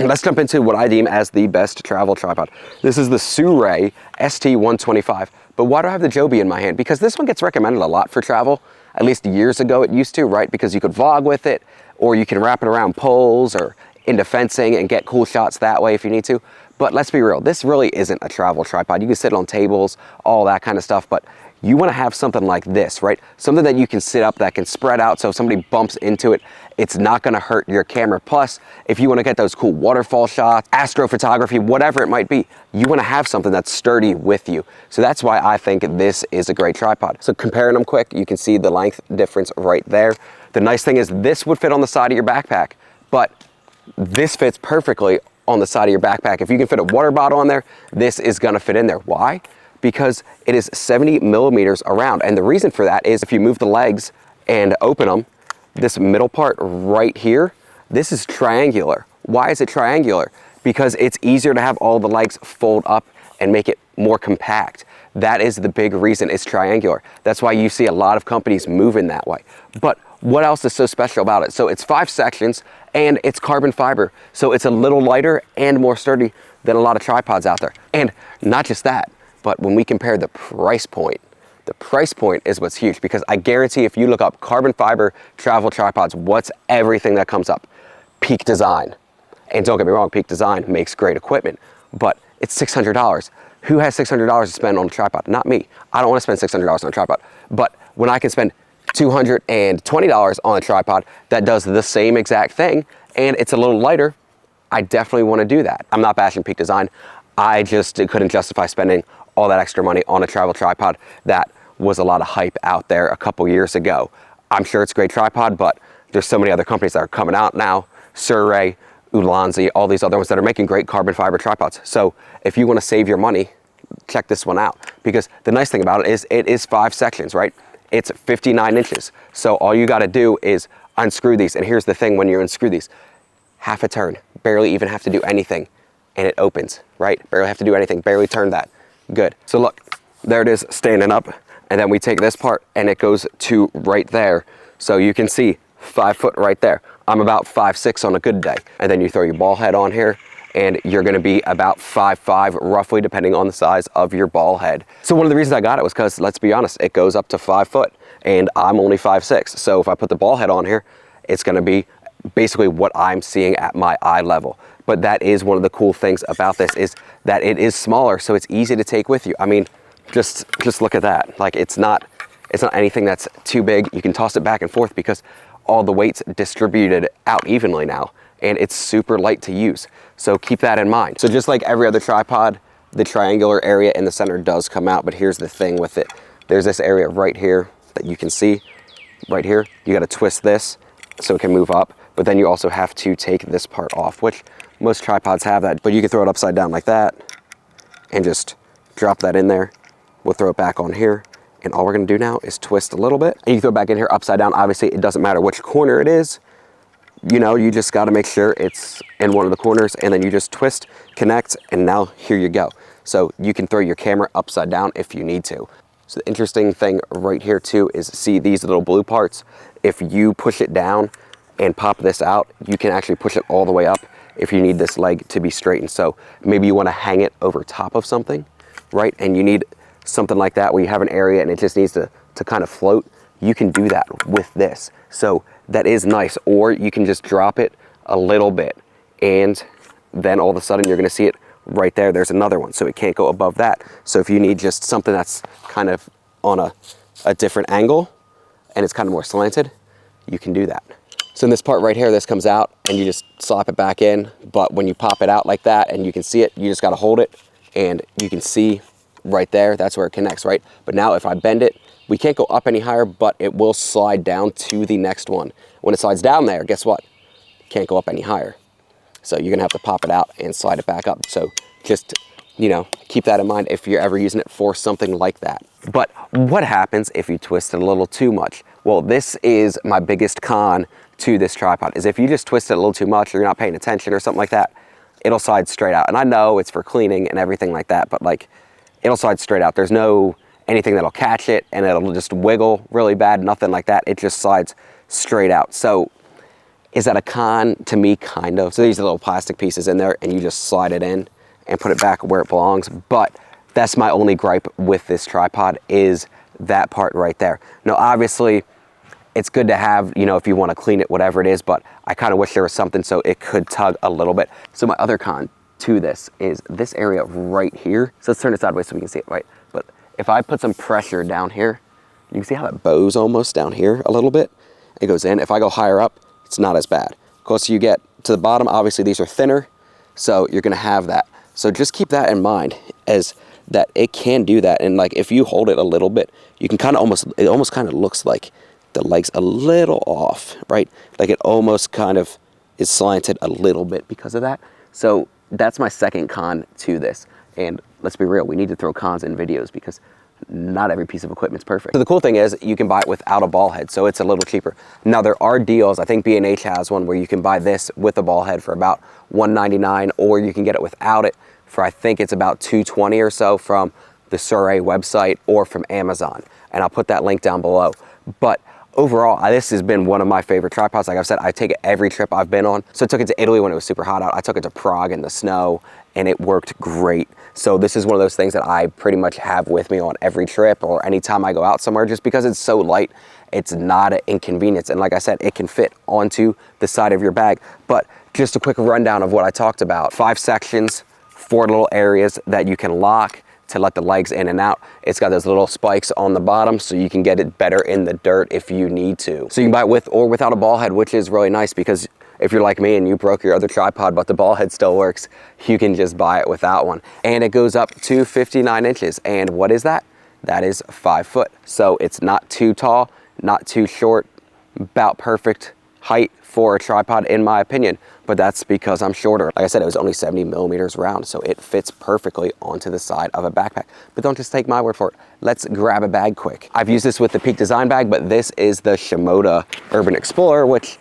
let's jump into what I deem as the best travel tripod. This is the SIRUI ST-125. But why do I have the Joby in my hand? Because this one gets recommended a lot for travel. At least years ago it used to, right? Because you could vlog with it, or you can wrap it around poles or into fencing and get cool shots that way if you need to. But let's be real, this really isn't a travel tripod. You can sit on tables, all that kind of stuff, but you want to have something like this, right? Something that you can sit up, that can spread out, so if somebody bumps into it, it's not going to hurt your camera. Plus, if you want to get those cool waterfall shots, astrophotography, whatever it might be, you want to have something that's sturdy with you. So that's why I think this is a great tripod. So comparing them quick, you can see the length difference right there. The nice thing is this would fit on the side of your backpack, but this fits perfectly on the side of your backpack. If you can fit a water bottle on there, this is going to fit in there. Why? Because it is 70 millimeters around. And the reason for that is if you move the legs and open them, this middle part right here, this is triangular. Why is it triangular? Because it's easier to have all the legs fold up and make it more compact. That is the big reason it's triangular. That's why you see a lot of companies moving that way. But what else is so special about it? So it's 5 sections and it's carbon fiber. So it's a little lighter and more sturdy than a lot of tripods out there. And not just that, but when we compare the price point is what's huge, because I guarantee if you look up carbon fiber travel tripods, what's everything that comes up? Peak Design. And don't get me wrong, Peak Design makes great equipment, but it's $600. Who has $600 to spend on a tripod? Not me. I don't want to spend $600 on a tripod. But when I can spend $220 on a tripod that does the same exact thing and it's a little lighter, I definitely want to do that. I'm not bashing Peak Design. I just couldn't justify spending all that extra money on a travel tripod. That was a lot of hype out there a couple years ago. I'm sure it's a great tripod, but there's so many other companies that are coming out now. SIRUI, Ulanzi, all these other ones that are making great carbon fiber tripods. So if you want to save your money, check this one out. Because the nice thing about it is 5 sections, right? It's 59 inches. So all you got to do is unscrew these. And here's the thing, when you unscrew these, half a turn, barely even have to do anything, and it opens, right? Barely have to do anything, barely turn that. Good. So look, there it is standing up. And then we take this part and it goes to right there. So you can see 5 foot right there. I'm about 5'6" on a good day. And then you throw your ball head on here and you're gonna be about 5'5" roughly, depending on the size of your ball head. So one of the reasons I got it was because, let's be honest, it goes up to 5 foot and I'm only 5'6". So if I put the ball head on here, it's gonna be basically what I'm seeing at my eye level. But that is one of the cool things about this, is that it is smaller, so it's easy to take with you. I mean, just look at that. Like, it's not anything that's too big. You can toss it back and forth because all the weight's distributed out evenly now, and it's super light to use. So keep that in mind. So just like every other tripod, the triangular area in the center does come out, but here's the thing with it. There's this area right here that you can see right here. You got to twist this so it can move up, but then you also have to take this part off, which most tripods have that, but you can throw it upside down like that and just drop that in there. We'll throw it back on here, and all we're gonna do now is twist a little bit, and you throw it back in here upside down. Obviously, it doesn't matter which corner it is. You know, you just gotta make sure it's in one of the corners, and then you just twist, connect, and now here you go. So you can throw your camera upside down if you need to. So the interesting thing right here too is, see these little blue parts? If you push it down and pop this out, you can actually push it all the way up if you need this leg to be straightened. So maybe you wanna hang it over top of something, right? And you need something like that where you have an area and it just needs to kind of float. You can do that with this. So that is nice. Or you can just drop it a little bit and then all of a sudden you're gonna see it right there. There's another one, so it can't go above that. So if you need just something that's kind of on a different angle and it's kind of more slanted, you can do that. So in this part right here, this comes out and you just slap it back in. But when you pop it out like that and you can see it, you just gotta hold it and you can see right there, that's where it connects, right? But now if I bend it, we can't go up any higher, but it will slide down to the next one. When it slides down there, guess what? Can't go up any higher. So you're gonna have to pop it out and slide it back up. So just, you know, keep that in mind if you're ever using it for something like that. But what happens if you twist it a little too much? Well, this is my biggest con to this tripod, is if you just twist it a little too much or you're not paying attention or something like that, it'll slide straight out. And I know it's for cleaning and everything like that, but like, it'll slide straight out. There's no anything that'll catch it and it'll just wiggle really bad, nothing like that. It just slides straight out. So Is that a con? To me, kind of. So these are little plastic pieces in there and you just slide it in and put it back where it belongs. But that's my only gripe with this tripod, is that part right there. Now, obviously, it's good to have, you know, if you want to clean it, whatever it is, but I kind of wish there was something so it could tug a little bit. So my other con to this is this area right here. So let's turn it sideways so we can see it, right? But if I put some pressure down here, you can see how it bows almost down here a little bit. It goes in. If I go higher up, it's not as bad. Closer you get to the bottom, obviously these are thinner, so you're gonna have that. So just keep that in mind, as that it can do that. And like if you hold it a little bit, you can kind of it almost kind of looks like the leg's a little off, right? Like it almost kind of is slanted a little bit because of that. So that's my second con to this. And let's be real, we need to throw cons in videos because not every piece of equipment's perfect. So the cool thing is you can buy it without a ball head, so it's a little cheaper. Now there are deals, I think B&H has one where you can buy this with a ball head for about $199, or you can get it without it for, I think it's about $220 or so from the SIRUI website or from Amazon. And I'll put that link down below. But overall, this has been one of my favorite tripods. Like I've said, I take it every trip I've been on. So I took it to Italy when it was super hot out. I took it to Prague in the snow and it worked great. So this is one of those things that I pretty much have with me on every trip or anytime I go out somewhere, just because it's so light. It's not an inconvenience. And like I said, it can fit onto the side of your bag. But just a quick rundown of what I talked about. 5 sections, 4 little areas that you can lock to let the legs in and out. It's got those little spikes on the bottom so you can get it better in the dirt if you need to. So you can buy it with or without a ball head, which is really nice, because if you're like me and you broke your other tripod but the ball head still works, you can just buy it without one. And it goes up to 59 inches. And what is that? That is 5 foot. So it's not too tall, not too short, about perfect height for a tripod in my opinion, but that's because I'm shorter. Like I said, it was only 70 millimeters round, so it fits perfectly onto the side of a backpack. But don't just take my word for it. Let's grab a bag quick. I've used this with the Peak Design bag, but this is the Shimoda Urban Explorer, which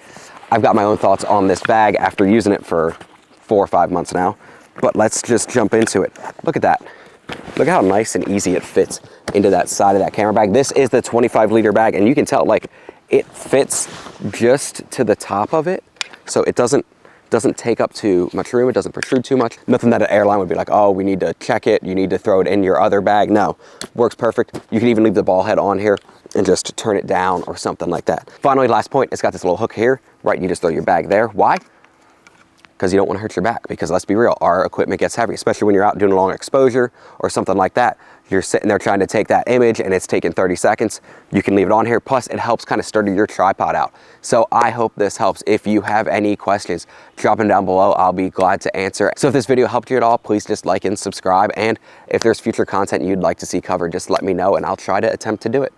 I've got my own thoughts on this bag after using it for 4 or 5 months now. But let's just jump into it. Look at that. Look how nice and easy it fits into that side of that camera bag. This is the 25-liter bag, and you can tell, like, it fits just to the top of it, so it doesn't take up too much room. It doesn't protrude too much. Nothing that an airline would be like, oh, we need to check it, you need to throw it in your other bag. No, works perfect. You can even leave the ball head on here and just turn it down or something like that. Finally, last point, it's got this little hook here, right? You just throw your bag there. Why? Because you don't want to hurt your back, because let's be real, our equipment gets heavy, especially when you're out doing a long exposure or something like that. You're sitting there trying to take that image and it's taking 30 seconds. You can leave it on here. Plus it helps kind of sturdy your tripod out. So I hope this helps. If you have any questions, drop them down below. I'll be glad to answer. So if this video helped you at all, please just like and subscribe. And if there's future content you'd like to see covered, just let me know and I'll try to attempt to do it.